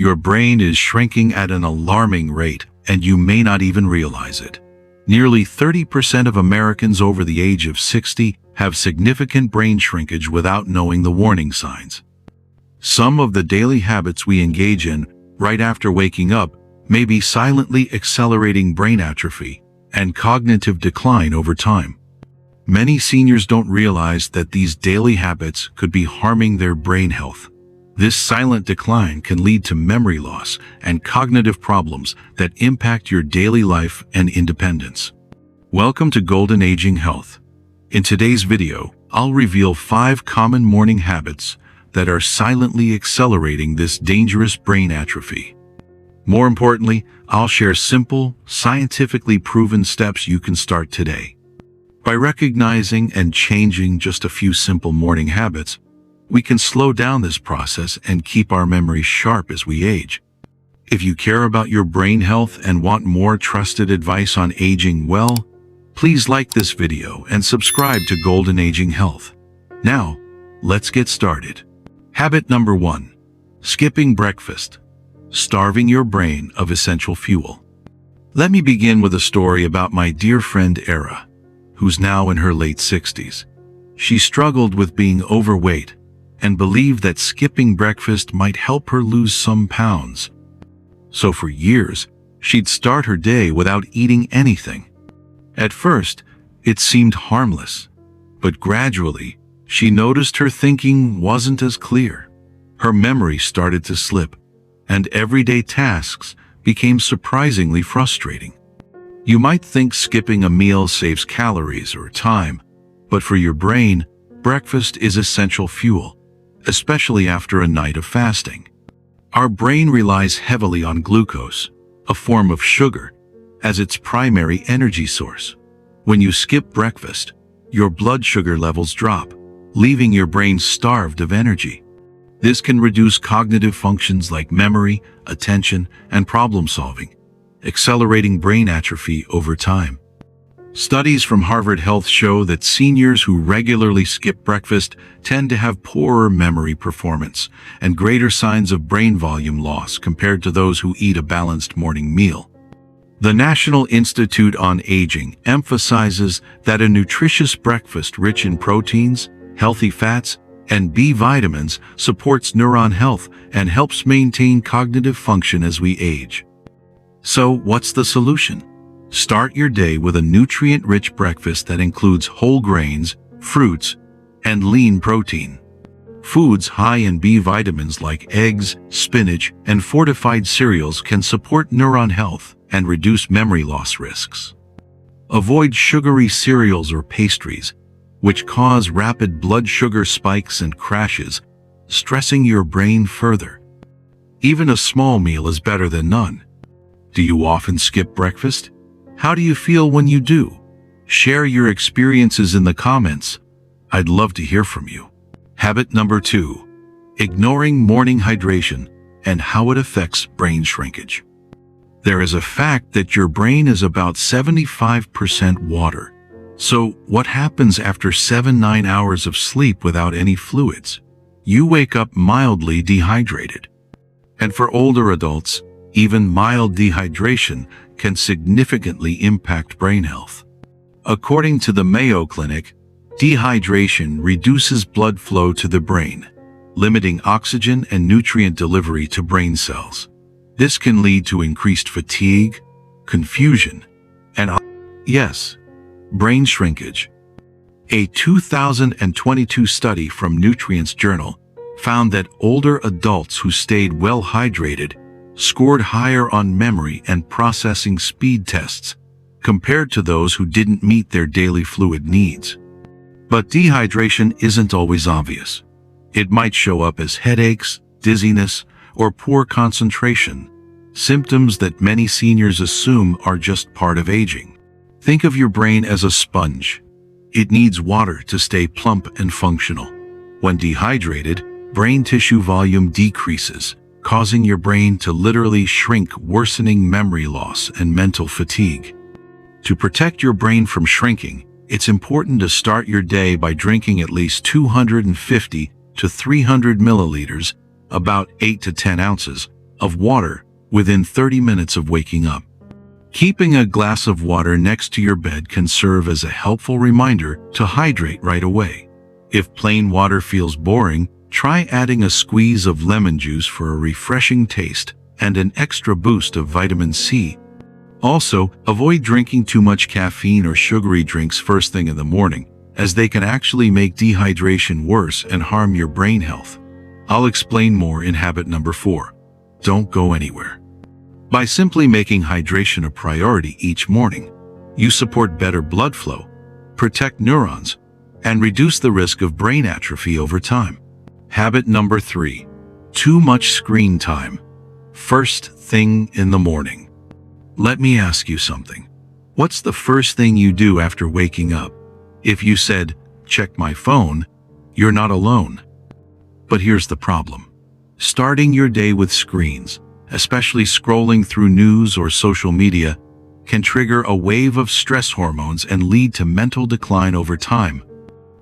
Your brain is shrinking at an alarming rate, and you may not even realize it. Nearly 30% of Americans over the age of 60 have significant brain shrinkage without knowing the warning signs. Some of the daily habits we engage in right after waking up may be silently accelerating brain atrophy and cognitive decline over time. Many seniors don't realize that these daily habits could be harming their brain health. This silent decline can lead to memory loss and cognitive problems that impact your daily life and independence. Welcome to Golden Aging Health. In today's video, I'll reveal 5 common morning habits that are silently accelerating this dangerous brain atrophy. More importantly, I'll share simple, scientifically proven steps you can start today. By recognizing and changing just a few simple morning habits, we can slow down this process and keep our memory sharp as we age. If you care about your brain health and want more trusted advice on aging well, please like this video and subscribe to Golden Aging Health. Now, let's get started. Habit number 1. Skipping breakfast. Starving your brain of essential fuel. Let me begin with a story about my dear friend Era, who's now in her late 60s. She struggled with being overweight and believed that skipping breakfast might help her lose some pounds. So for years, she'd start her day without eating anything. At first, it seemed harmless, but gradually, she noticed her thinking wasn't as clear. Her memory started to slip, and everyday tasks became surprisingly frustrating. You might think skipping a meal saves calories or time, but for your brain, breakfast is essential fuel, especially after a night of fasting. Our brain relies heavily on glucose, a form of sugar, as its primary energy source. When you skip breakfast, your blood sugar levels drop, leaving your brain starved of energy. This can reduce cognitive functions like memory, attention, and problem solving, accelerating brain atrophy over time. Studies from Harvard Health show that seniors who regularly skip breakfast tend to have poorer memory performance and greater signs of brain volume loss compared to those who eat a balanced morning meal. The National Institute on Aging emphasizes that a nutritious breakfast rich in proteins, healthy fats, and B vitamins supports neuron health and helps maintain cognitive function as we age. So, what's the solution? Start your day with a nutrient-rich breakfast that includes whole grains, fruits, and lean protein. Foods high in B vitamins like eggs, spinach, and fortified cereals can support neuron health and reduce memory loss risks. Avoid sugary cereals or pastries, which cause rapid blood sugar spikes and crashes, stressing your brain further. Even a small meal is better than none. Do you often skip breakfast? How do you feel when you do? Share your experiences in the comments. I'd love to hear from you. Habit number 2. Ignoring morning hydration and how it affects brain shrinkage. There is a fact that your brain is about 75% water. So what happens after 7-9 hours of sleep without any fluids? You wake up mildly dehydrated. And for older adults, even mild dehydration can significantly impact brain health. According to the Mayo Clinic, dehydration reduces blood flow to the brain, limiting oxygen and nutrient delivery to brain cells. This can lead to increased fatigue, confusion, and, yes, brain shrinkage. A 2022 study from Nutrients Journal found that older adults who stayed well hydrated scored higher on memory and processing speed tests compared to those who didn't meet their daily fluid needs. But dehydration isn't always obvious. It might show up as headaches, dizziness, or poor concentration, symptoms that many seniors assume are just part of aging. Think of your brain as a sponge. It needs water to stay plump and functional. When dehydrated, brain tissue volume decreases, causing your brain to literally shrink, worsening memory loss and mental fatigue. To protect your brain from shrinking, it's important to start your day by drinking at least 250 to 300 milliliters, about 8 to 10 ounces, of water within 30 minutes of waking up. Keeping a glass of water next to your bed can serve as a helpful reminder to hydrate right away. If plain water feels boring, try adding a squeeze of lemon juice for a refreshing taste and an extra boost of vitamin C. Also, avoid drinking too much caffeine or sugary drinks first thing in the morning, as they can actually make dehydration worse and harm your brain health. I'll explain more in habit number 4. Don't go anywhere. By simply making hydration a priority each morning, you support better blood flow, protect neurons, and reduce the risk of brain atrophy over time. Habit number 3. Too much screen time. First thing in the morning. Let me ask you something. What's the first thing you do after waking up? If you said, "Check my phone," you're not alone. But here's the problem. Starting your day with screens, especially scrolling through news or social media, can trigger a wave of stress hormones and lead to mental decline over time.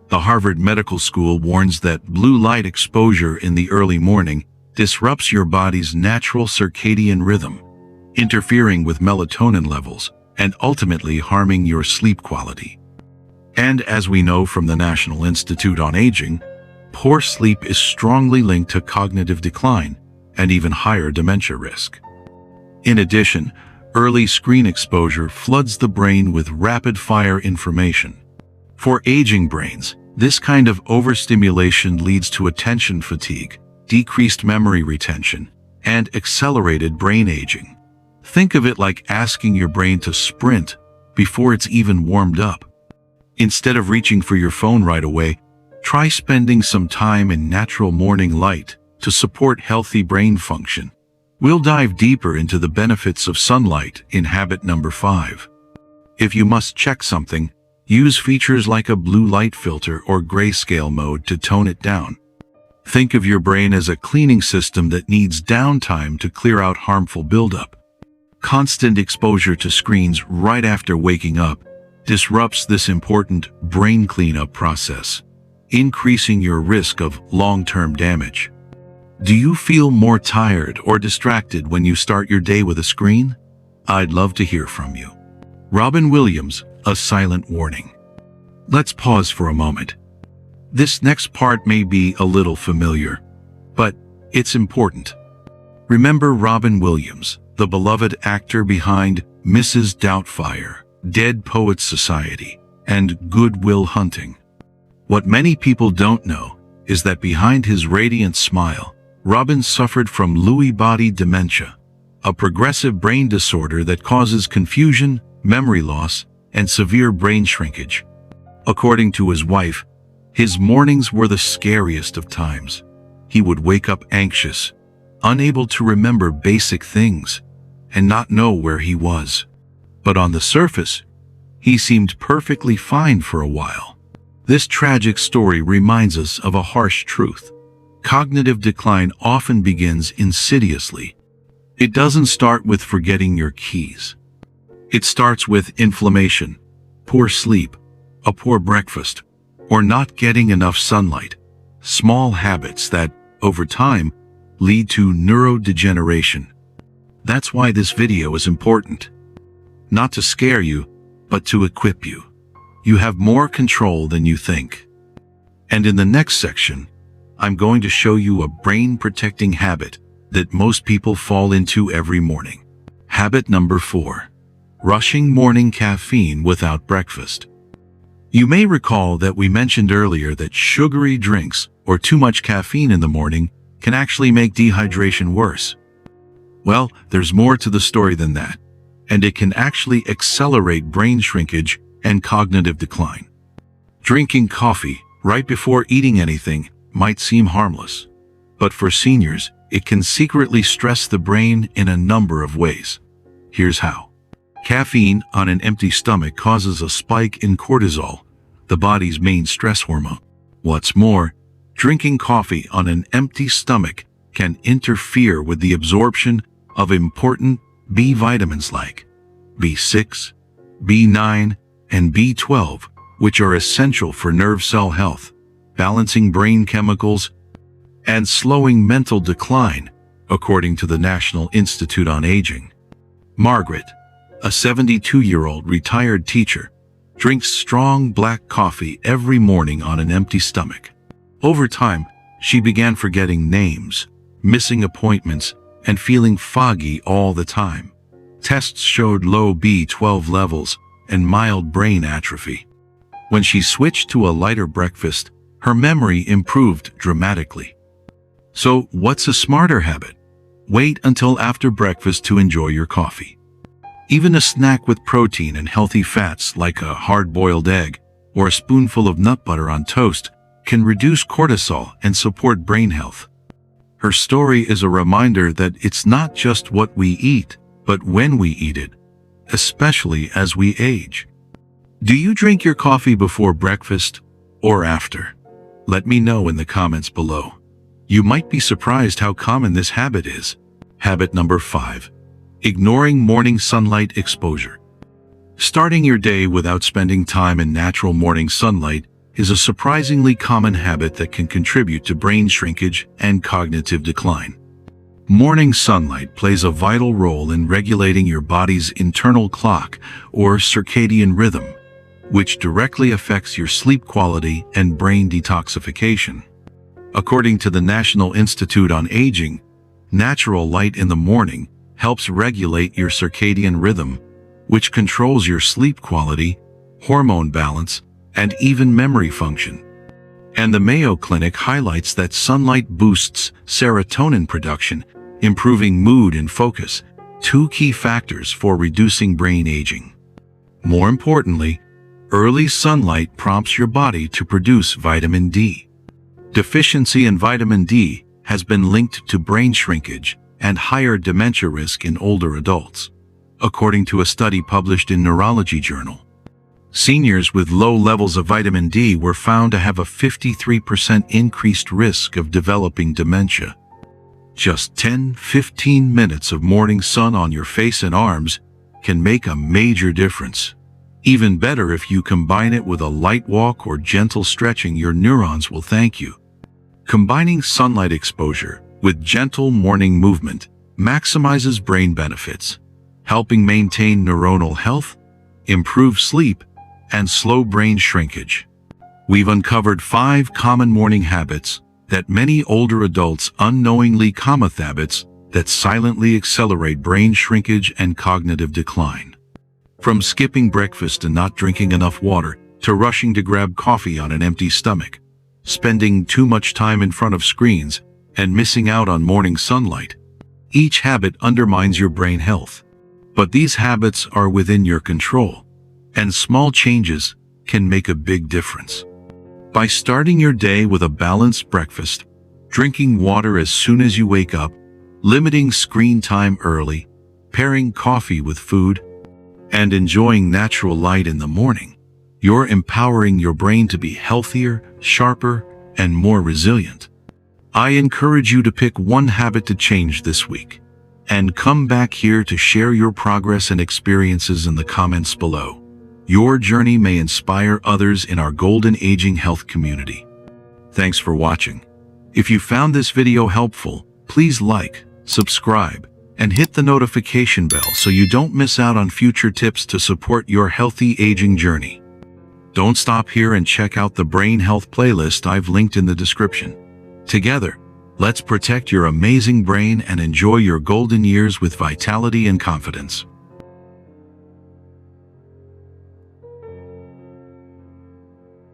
The Harvard Medical School warns that blue light exposure in the early morning disrupts your body's natural circadian rhythm, interfering with melatonin levels and ultimately harming your sleep quality. And as we know from the National Institute on Aging, poor sleep is strongly linked to cognitive decline and even higher dementia risk. In addition, early screen exposure floods the brain with rapid-fire information. For aging brains, this kind of overstimulation leads to attention fatigue, decreased memory retention, and accelerated brain aging. Think of it like asking your brain to sprint before it's even warmed up. Instead of reaching for your phone right away, try spending some time in natural morning light to support healthy brain function. We'll dive deeper into the benefits of sunlight in habit number 5. If you must check something, use features like a blue light filter or grayscale mode to tone it down. Think of your brain as a cleaning system that needs downtime to clear out harmful buildup. Constant exposure to screens right after waking up disrupts this important brain cleanup process, increasing your risk of long-term damage. Do you feel more tired or distracted when you start your day with a screen? I'd love to hear from you. Robin Williams, A Silent Warning. Let's pause for a moment. This next part may be a little familiar, but it's important. Remember Robin Williams, the beloved actor behind Mrs. Doubtfire, Dead Poets Society, and Good Will Hunting. What many people don't know is that behind his radiant smile, Robin suffered from Lewy body dementia, a progressive brain disorder that causes confusion, memory loss, and severe brain shrinkage. According to his wife, his mornings were the scariest of times. He would wake up anxious, unable to remember basic things, and not know where he was. But on the surface, he seemed perfectly fine for a while. This tragic story reminds us of a harsh truth. Cognitive decline often begins insidiously. It doesn't start with forgetting your keys. It starts with inflammation, poor sleep, a poor breakfast, or not getting enough sunlight. Small habits that, over time, lead to neurodegeneration. That's why this video is important. Not to scare you, but to equip you. You have more control than you think. And in the next section, I'm going to show you a brain-protecting habit that most people fall into every morning. Habit number 4. Rushing morning caffeine without breakfast. You may recall that we mentioned earlier that sugary drinks or too much caffeine in the morning can actually make dehydration worse. Well, there's more to the story than that, and it can actually accelerate brain shrinkage and cognitive decline. Drinking coffee right before eating anything might seem harmless, but for seniors, it can secretly stress the brain in a number of ways. Here's how. Caffeine on an empty stomach causes a spike in cortisol, the body's main stress hormone. What's more, drinking coffee on an empty stomach can interfere with the absorption of important B vitamins like B6, B9, and B12, which are essential for nerve cell health, balancing brain chemicals, and slowing mental decline, according to the National Institute on Aging. Margaret, a 72-year-old retired teacher, drinks strong black coffee every morning on an empty stomach. Over time, she began forgetting names, missing appointments, and feeling foggy all the time. Tests showed low B12 levels and mild brain atrophy. When she switched to a lighter breakfast, her memory improved dramatically. So, what's a smarter habit? Wait until after breakfast to enjoy your coffee. Even a snack with protein and healthy fats like a hard-boiled egg or a spoonful of nut butter on toast can reduce cortisol and support brain health. Her story is a reminder that it's not just what we eat, but when we eat it, especially as we age. Do you drink your coffee before breakfast or after? Let me know in the comments below. You might be surprised how common this habit is. Habit number 5. Ignoring morning sunlight exposure. Starting your day without spending time in natural morning sunlight is a surprisingly common habit that can contribute to brain shrinkage and cognitive decline. Morning sunlight plays a vital role in regulating your body's internal clock or circadian rhythm, which directly affects your sleep quality and brain detoxification. According to the National Institute on Aging, natural light in the morning helps regulate your circadian rhythm, which controls your sleep quality, hormone balance, and even memory function. And the Mayo Clinic highlights that sunlight boosts serotonin production, improving mood and focus, 2 key factors for reducing brain aging. More importantly, early sunlight prompts your body to produce vitamin D. Deficiency in vitamin D has been linked to brain shrinkage and higher dementia risk in older adults, according to a study published in Neurology Journal. Seniors with low levels of vitamin D were found to have a 53% increased risk of developing dementia. Just 10-15 minutes of morning sun on your face and arms can make a major difference. Even better if you combine it with a light walk or gentle stretching, your neurons will thank you. Combining sunlight exposure with gentle morning movement maximizes brain benefits, helping maintain neuronal health, improve sleep, and slow brain shrinkage. We've uncovered 5 common morning habits that many older adults unknowingly commit, habits that silently accelerate brain shrinkage and cognitive decline. From skipping breakfast and not drinking enough water, to rushing to grab coffee on an empty stomach, spending too much time in front of screens, and missing out on morning sunlight. Each habit undermines your brain health. But these habits are within your control, and small changes can make a big difference. By starting your day with a balanced breakfast, drinking water as soon as you wake up, limiting screen time early, pairing coffee with food, and enjoying natural light in the morning, you're empowering your brain to be healthier, sharper, and more resilient. I encourage you to pick one habit to change this week, and come back here to share your progress and experiences in the comments below. Your journey may inspire others in our golden aging health community. Thanks for watching. If you found this video helpful, please like, subscribe, and hit the notification bell so you don't miss out on future tips to support your healthy aging journey. Don't stop here and check out the brain health playlist I've linked in the description. Together, let's protect your amazing brain and enjoy your golden years with vitality and confidence.